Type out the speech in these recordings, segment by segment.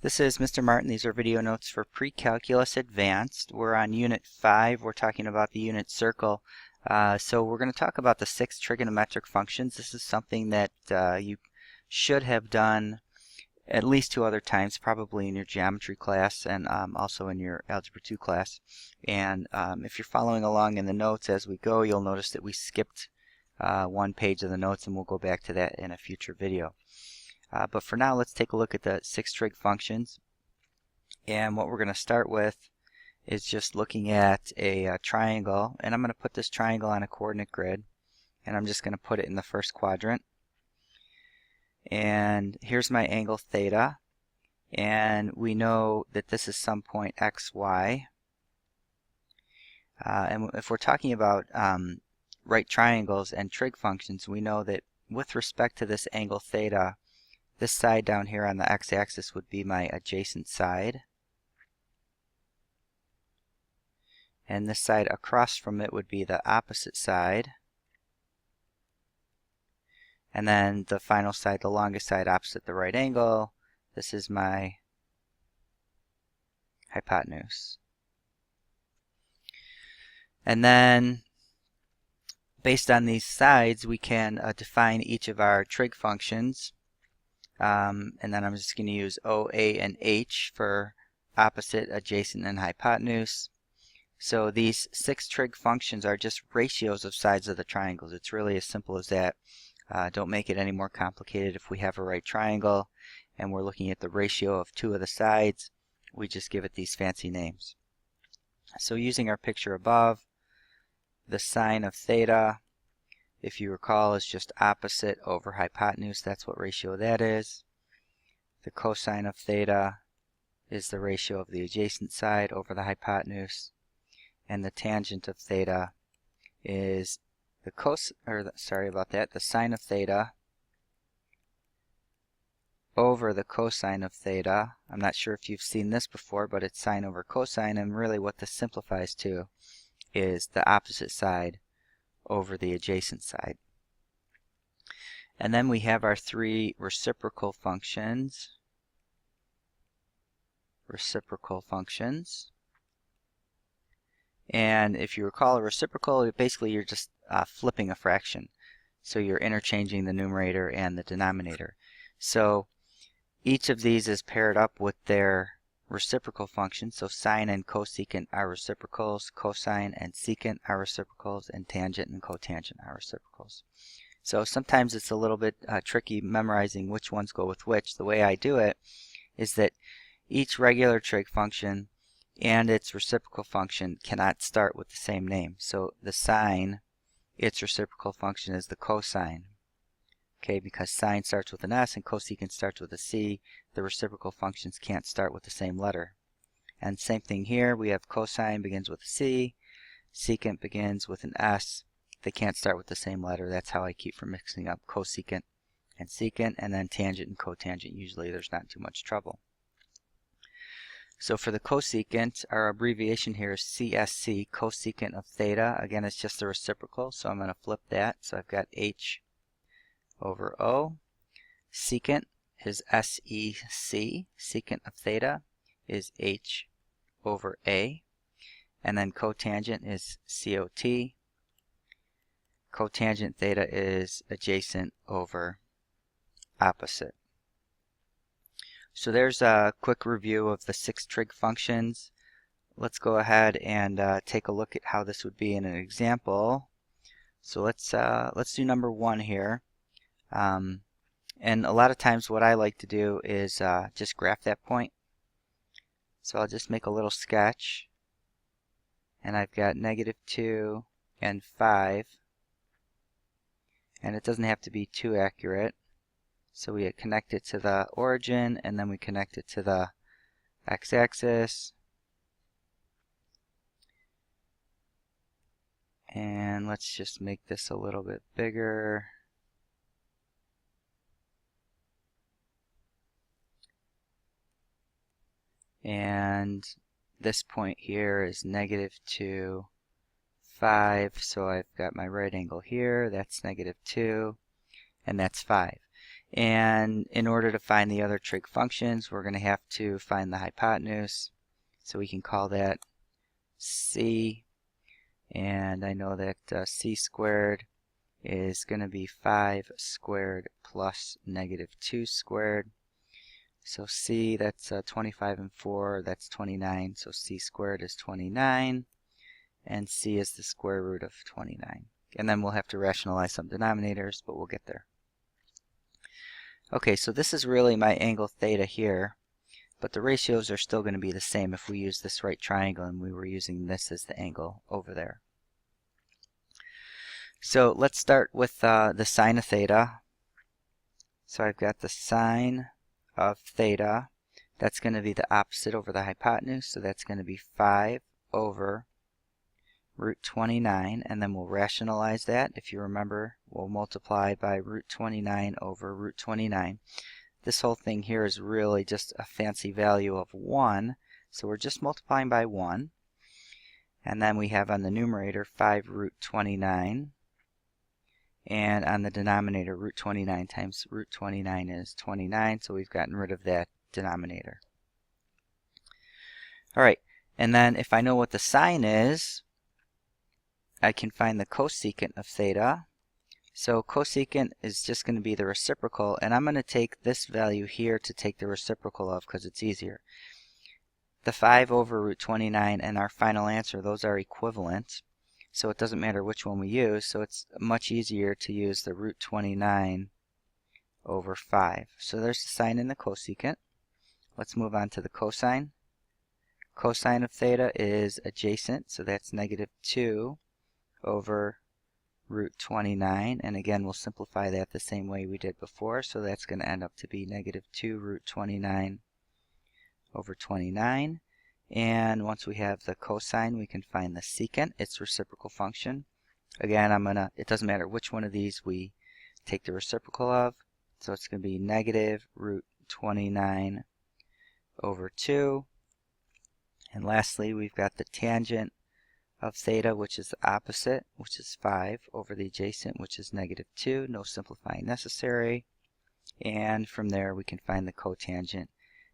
This is Mr. Martin. These are video notes for Pre-Calculus Advanced. We're on Unit 5. We're talking about the unit circle. So we're going to talk about the 6 trigonometric functions. This is something that you should have done at least 2 other times, probably in your geometry class and also in your Algebra 2 class. And if you're following along in the notes as we go, you'll notice that we skipped one page of the notes, and we'll go back to that in a future video. But for now, let's take a look at the 6 trig functions. And what we're going to start with is just looking at a triangle. And I'm going to put this triangle on a coordinate grid. And I'm just going to put it in the first quadrant. And here's my angle theta. And we know that this is some point x, y. And if we're talking about right triangles and trig functions, we know that with respect to this angle theta, this side down here on the x-axis would be my adjacent side. And this side across from it would be the opposite side. And then the final side, the longest side opposite the right angle, this is my hypotenuse. And then based on these sides, we can define each of our trig functions. And then I'm just going to use O, A, and H for opposite, adjacent, and hypotenuse. So these 6 trig functions are just ratios of sides of the triangles. It's really as simple as that. Don't make it any more complicated. If we have a right triangle and we're looking at the ratio of 2 of the sides, we just give it these fancy names. So using our picture above, the sine of theta, if you recall, is just opposite over hypotenuse. That's what ratio that is. The cosine of theta is the ratio of the adjacent side over the hypotenuse. And the tangent of theta is the the sine of theta over the cosine of theta. I'm not sure if you've seen this before, but it's sine over cosine, and really what this simplifies to is the opposite side over the adjacent side. And then we have our 3 reciprocal functions. And if you recall a reciprocal, basically you're just flipping a fraction. So you're interchanging the numerator and the denominator. So each of these is paired up with their reciprocal function. So sine and cosecant are reciprocals, cosine and secant are reciprocals, and tangent and cotangent are reciprocals. So sometimes it's a little bit tricky memorizing which ones go with which. The way I do it is that each regular trig function and its reciprocal function cannot start with the same name. So the sine, its reciprocal function is the cosine. Okay, because sine starts with an S and cosecant starts with a C, the reciprocal functions can't start with the same letter. And same thing here, we have cosine begins with a C, secant begins with an S. They can't start with the same letter. That's how I keep from mixing up cosecant and secant, and then tangent and cotangent. Usually there's not too much trouble. So for the cosecant, our abbreviation here is CSC, cosecant of theta. Again, it's just the reciprocal, so I'm going to flip that. So I've got H over O. Secant is SEC. Secant of theta is H over A. And then cotangent is COT. Cotangent theta is adjacent over opposite. So there's a quick review of the 6 trig functions. Let's go ahead and take a look at how this would be in an example. So let's do number 1 here. And a lot of times what I like to do is just graph that point. So I'll just make a little sketch. And I've got -2 and 5. And it doesn't have to be too accurate. So we connect it to the origin, and then we connect it to the x-axis. And let's just make this a little bit bigger. And this point here is -2, 5. So I've got my right angle here. That's -2, and that's 5. And in order to find the other trig functions, we're going to have to find the hypotenuse. So we can call that c. And I know that c squared is going to be 5 squared plus -2 squared. So c, that's 25 and 4, that's 29. So c squared is 29. And c is the square root of 29. And then we'll have to rationalize some denominators, but we'll get there. Okay, so this is really my angle theta here, but the ratios are still going to be the same if we use this right triangle and we were using this as the angle over there. So let's start with the sine of theta. So I've got the sine of theta. That's going to be the opposite over the hypotenuse, so that's going to be 5 over root 29, and then we'll rationalize that. If you remember, we'll multiply by root 29 over root 29. This whole thing here is really just a fancy value of 1, so we're just multiplying by 1. And then we have on the numerator 5 root 29, and on the denominator root 29 times root 29 is 29, so we've gotten rid of that denominator. Alright, and then if I know what the sine is, I can find the cosecant of theta. So cosecant is just going to be the reciprocal, and I'm going to take this value here to take the reciprocal of because it's easier. The 5 over root 29 and our final answer, those are equivalent. So it doesn't matter which one we use, so it's much easier to use the root 29 over 5. So there's the sine and the cosecant. Let's move on to the cosine. Cosine of theta is adjacent, so that's -2 over root 29, and again we'll simplify that the same way we did before, so that's going to end up to be -2 root 29 over 29. And once we have the cosine, we can find the secant, its reciprocal function. Again, it doesn't matter which one of these we take the reciprocal of, so it's going to be -root 29 over 2. And lastly, we've got the tangent of theta, which is the opposite, which is 5 over the adjacent, which is -2. No simplifying necessary. And from there we can find the cotangent.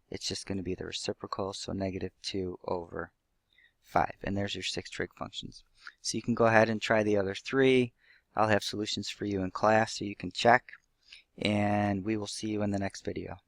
It's just going to be the reciprocal, so -2 over 5. And there's your 6 trig functions. So you can go ahead and try the other 3. I'll have solutions for you in class so you can check. And we will see you in the next video.